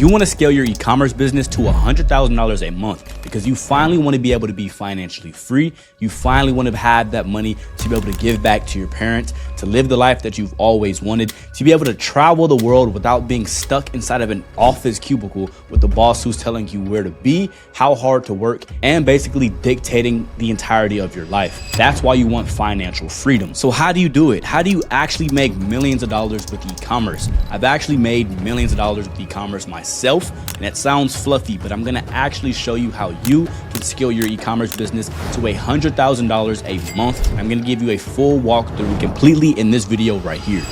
You want to scale your e-commerce business to $100,000 a month because you finally want to be able to be financially free. You finally want to have that money to be able to give back to your parents, to live the life that you've always wanted, to be able to travel the world without being stuck inside of an office cubicle with the boss who's telling you where to be, how hard to work, and basically dictating the entirety of your life. That's why you want financial freedom. So how do you do it? How do you actually make millions of dollars with e-commerce? I've actually made millions of dollars with e-commerce myself, and it sounds fluffy, but I'm gonna actually show you how you can scale your e-commerce business to $100,000 a month. I'm gonna give you a full walkthrough completely in this video right here.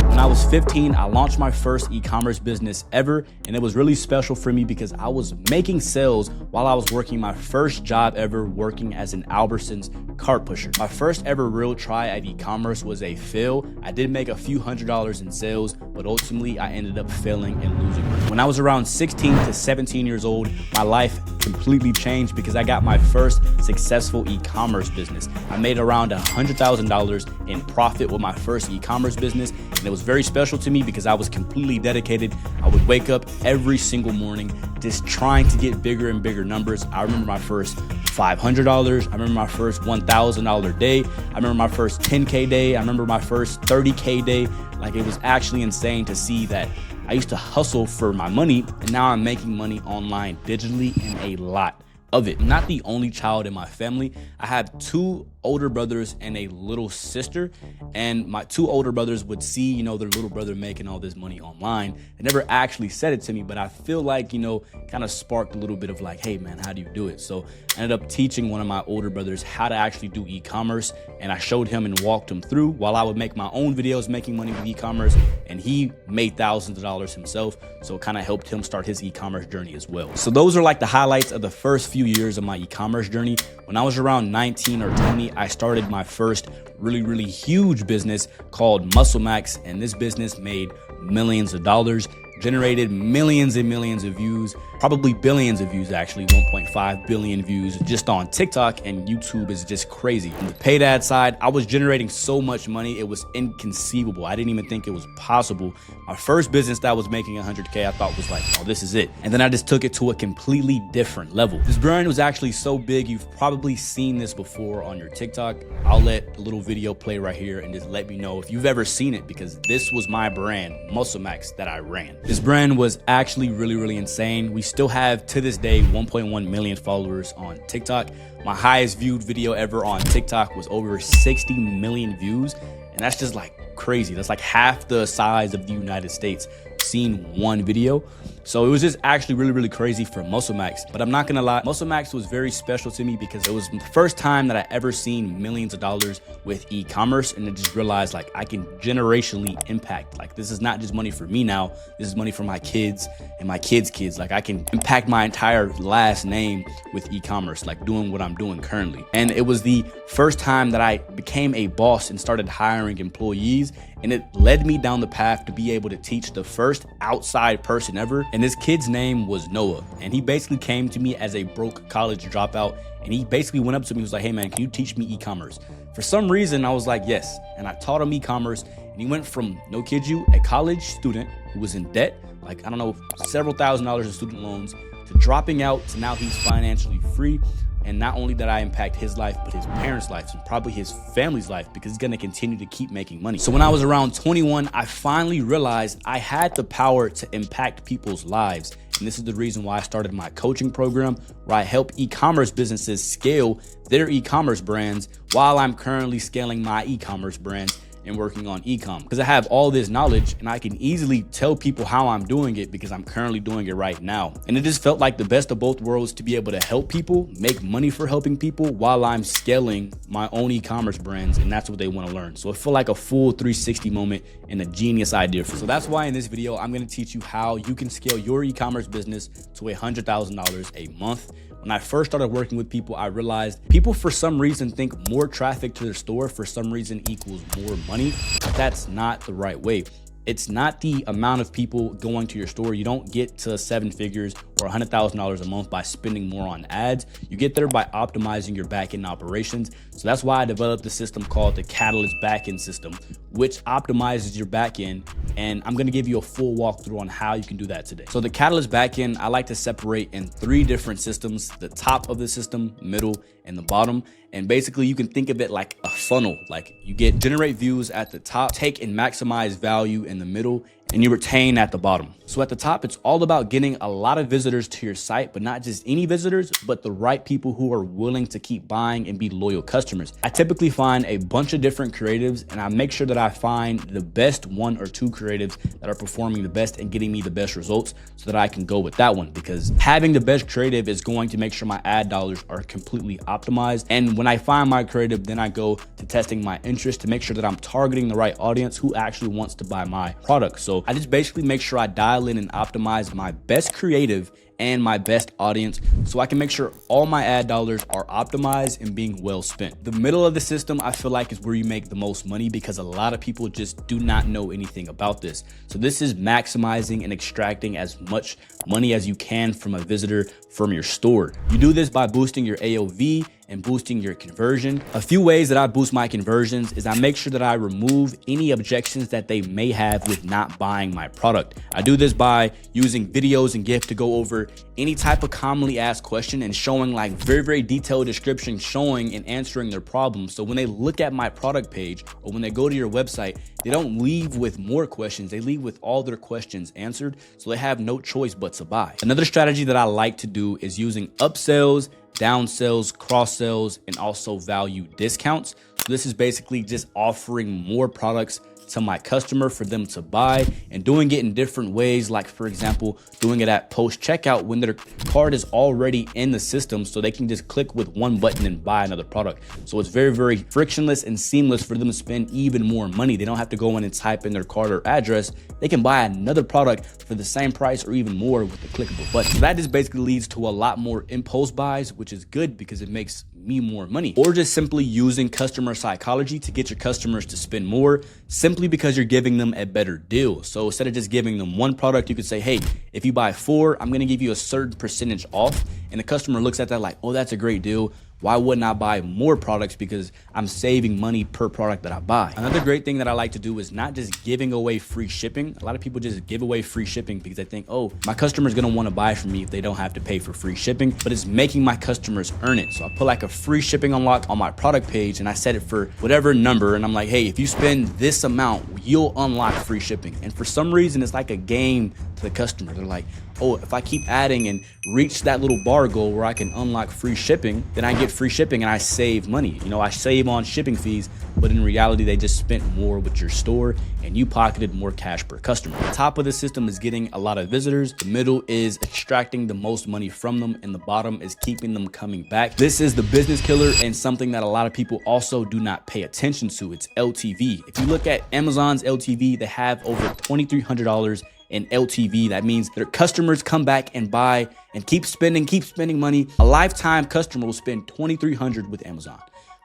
When I was 15, I launched my first e-commerce business ever, and it was really special for me because I was making sales while I was working my first job ever, working as an Albertsons cart pusher. My first ever real try at e-commerce was a fail. I did make a few $100s in sales, but ultimately I ended up failing and losing money. When I was around 16 to 17 years old, my life completely changed because I got my first successful e-commerce business. I made around $100,000 in profit with my first e-commerce business, and it was very special to me because I was completely dedicated. I would wake up every single morning just trying to get bigger and bigger numbers. I remember my first $500. I remember my first $1,000 day. I remember my first 10K day. I remember my first 30K day. Like, it was actually insane to see that I used to hustle for my money, and now I'm making money online digitally, and a lot of it. I'm not the only child in my family. I have two older brothers and a little sister, and my two older brothers would see, their little brother making all this money online. They never actually said it to me, but I feel like, kind of sparked a little bit of like, hey man, how do you do it? So I ended up teaching one of my older brothers how to actually do e-commerce, and I showed him and walked him through while I would make my own videos making money with e-commerce, and he made thousands of dollars himself. So it kind of helped him start his e-commerce journey as well. So those are like the highlights of the first few years of my e-commerce journey. When I was around 19 or 20, I started my first really huge business called Muscle Max, and this business made millions of dollars, generated millions and millions of views, probably billions of views actually, 1.5 billion views just on TikTok, and YouTube is just crazy. On the paid ad side, I was generating so much money, it was inconceivable. I didn't even think it was possible. My first business that was making 100K, I thought was like, oh, this is it. And then I just took it to a completely different level. This brand was actually so big, you've probably seen this before on your TikTok. I'll let a little video play right here and just let me know if you've ever seen it, because this was my brand, Muscle Max, that I ran. This brand was actually really insane. We still have to this day 1.1 million followers on TikTok. My highest viewed video ever on TikTok was over 60 million views, and that's just like crazy. That's like half the size of the United States seen one video. So it was just actually really crazy for Muscle Max. But I'm not gonna lie, Muscle Max was very special to me because it was the first time that I ever seen millions of dollars with e-commerce, and I just realized like I can generationally impact. Like, this is not just money for me now, this is money for my kids and my kids' kids. Like, I can impact my entire last name with e-commerce, like doing what I'm doing currently. And it was the first time that I became a boss and started hiring employees, and it led me down the path to be able to teach the first outside person ever. And this kid's name was Noah, and he basically came to me as a broke college dropout, and he basically went up to me and was like, hey man, can you teach me e-commerce? For some reason I was like, yes, and I taught him e-commerce, and he went from, no kid you, a college student who was in debt, like, I don't know, several $1,000s in student loans, to dropping out to now he's financially free. And not only did I impact his life, but his parents' lives and probably his family's life, because he's gonna continue to keep making money. So when I was around 21, I finally realized I had the power to impact people's lives. And this is the reason why I started my coaching program, where I help e-commerce businesses scale their e-commerce brands while I'm currently scaling my e-commerce brands and working on e-com, because I have all this knowledge and I can easily tell people how I'm doing it because I'm currently doing it right now. And it just felt like the best of both worlds to be able to help people, make money for helping people while I'm scaling my own e-commerce brands, and that's what they want to learn. So it felt like a full 360 moment and a genius idea for me. So that's why in this video, I'm going to teach you how you can scale your e-commerce business to $100,000 a month. When I first started working with people, I realized people for some reason think more traffic to their store for some reason equals more money, but that's not the right way. It's not the amount of people going to your store. You don't get to 7 figures or $100,000 a month by spending more on ads. You get there by optimizing your backend operations. So that's why I developed a system called the Catalyst Backend System, which optimizes your backend. And I'm gonna give you a full walkthrough on how you can do that today. So the Catalyst backend, I like to separate in 3 different systems: the top of the system, middle, and the bottom. And basically you can think of it like a funnel. Like you get generate views at the top, take and maximize value in the middle, and you retain at the bottom. So at the top, it's all about getting a lot of visitors to your site, but not just any visitors, but the right people who are willing to keep buying and be loyal customers. I typically find a bunch of different creatives, and I make sure that I find the best 1 or 2 creatives that are performing the best and getting me the best results so that I can go with that one, because having the best creative is going to make sure my ad dollars are completely optimized. And when I find my creative, then I go to testing my interest to make sure that I'm targeting the right audience who actually wants to buy my product. So I just basically make sure I dial in and optimize my best creative and my best audience so I can make sure all my ad dollars are optimized and being well spent. The middle of the system, I feel like, is where you make the most money because a lot of people just do not know anything about this. So this is maximizing and extracting as much money as you can from a visitor from your store. You do this by boosting your AOV and boosting your conversion. A few ways that I boost my conversions is I make sure that I remove any objections that they may have with not buying my product. I do this by using videos and GIF to go over any type of commonly asked question and showing like very detailed description, showing and answering their problems. So when they look at my product page or when they go to your website, they don't leave with more questions. They leave with all their questions answered. So they have no choice but to buy. Another strategy that I like to do is using upsells, downsells, cross sells, and also value discounts. So this is basically just offering more products to my customer for them to buy and doing it in different ways. Like for example, doing it at post checkout when their card is already in the system so they can just click with one button and buy another product. So it's very frictionless and seamless for them to spend even more money. They don't have to go in and type in their card or address. They can buy another product for the same price or even more with the clickable button. So that just basically leads to a lot more impulse buys, which is good because it makes me more money. Or just simply using customer psychology to get your customers to spend more simply because you're giving them a better deal. So instead of just giving them one product, you could say, hey, if you buy 4, I'm gonna give you a certain percentage off. And the customer looks at that like, oh, that's a great deal. Why wouldn't I buy more products? Because I'm saving money per product that I buy. Another great thing that I like to do is not just giving away free shipping. A lot of people just give away free shipping because they think, oh, my customer is gonna wanna buy from me if they don't have to pay for free shipping, but it's making my customers earn it. So I put like a free shipping unlock on my product page and I set it for whatever number. And I'm like, hey, if you spend this amount, you'll unlock free shipping. And for some reason, it's like a game to the customer. They're like, oh, if I keep adding and reach that little bar goal where I can unlock free shipping, then I get free shipping and I save money. You know, I save on shipping fees, but in reality, they just spent more with your store and you pocketed more cash per customer. The top of the system is getting a lot of visitors. The middle is extracting the most money from them, and the bottom is keeping them coming back. This is the business killer and something that a lot of people also do not pay attention to. It's LTV. If you look at Amazon's LTV, they have over $2,300 in LTV. That means their customers come back and buy and keep spending money. A lifetime customer will spend $2,300 with Amazon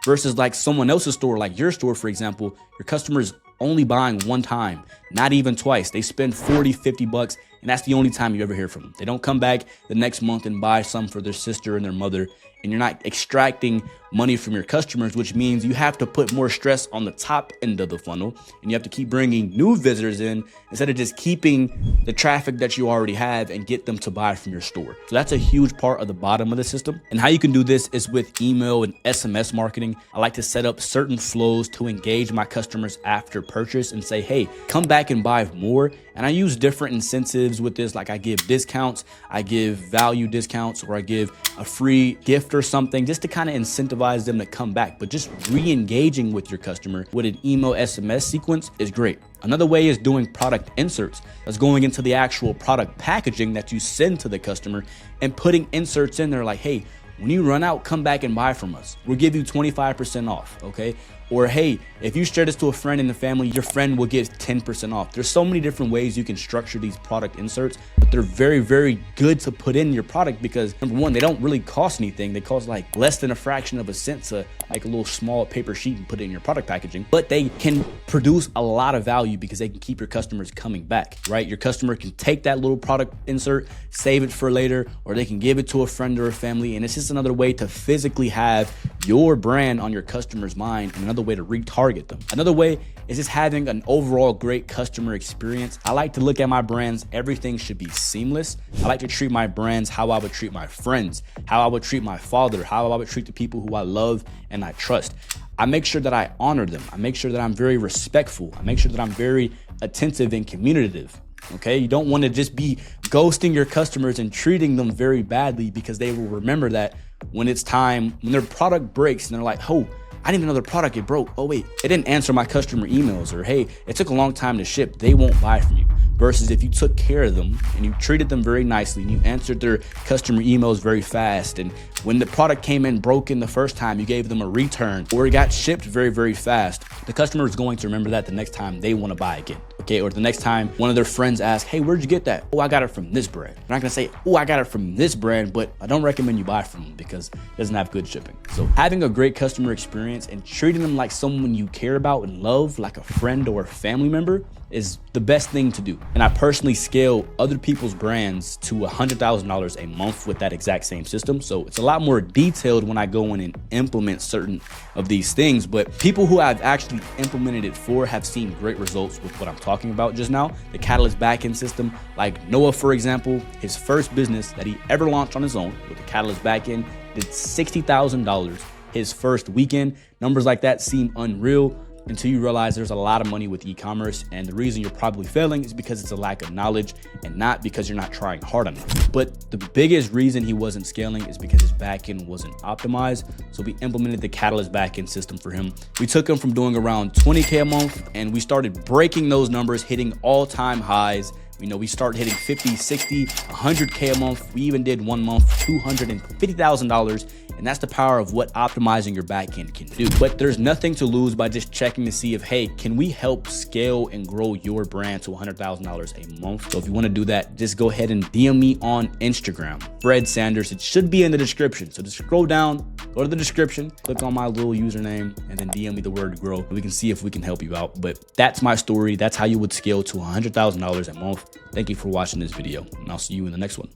versus like someone else's store, like your store, for example, your customers only buying one time, not even twice. They spend 40, 50 bucks, and that's the only time you ever hear from them. They don't come back the next month and buy some for their sister and their mother, and you're not extracting money from your customers, which means you have to put more stress on the top end of the funnel, and you have to keep bringing new visitors in instead of just keeping the traffic that you already have and get them to buy from your store. So that's a huge part of the bottom of the system. And how you can do this is with email and SMS marketing. I like to set up certain flows to engage my customers after purchase and say, hey, come back and buy more. And I use different incentives with this. Like I give discounts, I give value discounts, or I give a free gift or something just to kind of incentivize them to come back. But just re-engaging with your customer with an email SMS sequence is great. Another way is doing product inserts. That's going into the actual product packaging that you send to the customer and putting inserts in there like, hey, when you run out, come back and buy from us. We'll give you 25% off, okay? Or hey, if you share this to a friend in the family, your friend will get 10% off. There's so many different ways you can structure these product inserts, but they're very, very good to put in your product because number one, they don't really cost anything. They cost like less than a fraction of a cent to like a little small paper sheet and put it in your product packaging, but they can produce a lot of value because they can keep your customers coming back, right? Your customer can take that little product insert, save it for later, or they can give it to a friend or a family. And it's just another way to physically have your brand on your customer's mind and another way to retarget them. Another way is just having an overall great customer experience. I like to look at my brands, everything should be seamless. I like to treat my brands how I would treat my friends, how I would treat my father, how I would treat the people who I love and I trust. I make sure that I honor them. I make sure that I'm very respectful. I make sure that I'm very attentive and communicative. Okay, you don't want to just be ghosting your customers and treating them very badly because they will remember that when it's time, when their product breaks and they're like, oh, I didn't even know their product it broke. Oh wait, it didn't answer my customer emails, or hey, it took a long time to ship. They won't buy from you. Versus if you took care of them and you treated them very nicely and you answered their customer emails very fast, and when the product came in broken the first time, you gave them a return or it got shipped very, very fast, the customer is going to remember that the next time they want to buy again. Okay, or the next time one of their friends asks, hey, where'd you get that? Oh, I got it from this brand. They're not gonna say, oh, I got it from this brand, but I don't recommend you buy from them because it doesn't have good shipping. So having a great customer experience and treating them like someone you care about and love, like a friend or a family member, is the best thing to do. And I personally scale other people's brands to $100,000 a month with that exact same system. So it's a lot more detailed when I go in and implement certain of these things, but people who I've actually implemented it for have seen great results with what I'm talking about just now, the Catalyst backend system. Like Noah, for example, his first business that he ever launched on his own with the Catalyst backend did $60,000 his first weekend. Numbers like that seem unreal until you realize there's a lot of money with e-commerce, and the reason you're probably failing is because it's a lack of knowledge and not because you're not trying hard on it. But the biggest reason he wasn't scaling is because his backend wasn't optimized. So we implemented the Catalyst backend system for him. We took him from doing around 20K a month and we started breaking those numbers, hitting all-time highs. You know, we started hitting 50, 60, 100K a month. We even did 1 month, $250,000. And that's the power of what optimizing your backend can do. But there's nothing to lose by just checking to see if, hey, can we help scale and grow your brand to $100,000 a month? So if you want to do that, just go ahead and DM me on Instagram, Fred Sanders. It should be in the description. So just scroll down, go to the description, click on my little username, and then DM me the word grow. And we can see if we can help you out. But that's my story. That's how you would scale to $100,000 a month. Thank you for watching this video, and I'll see you in the next one.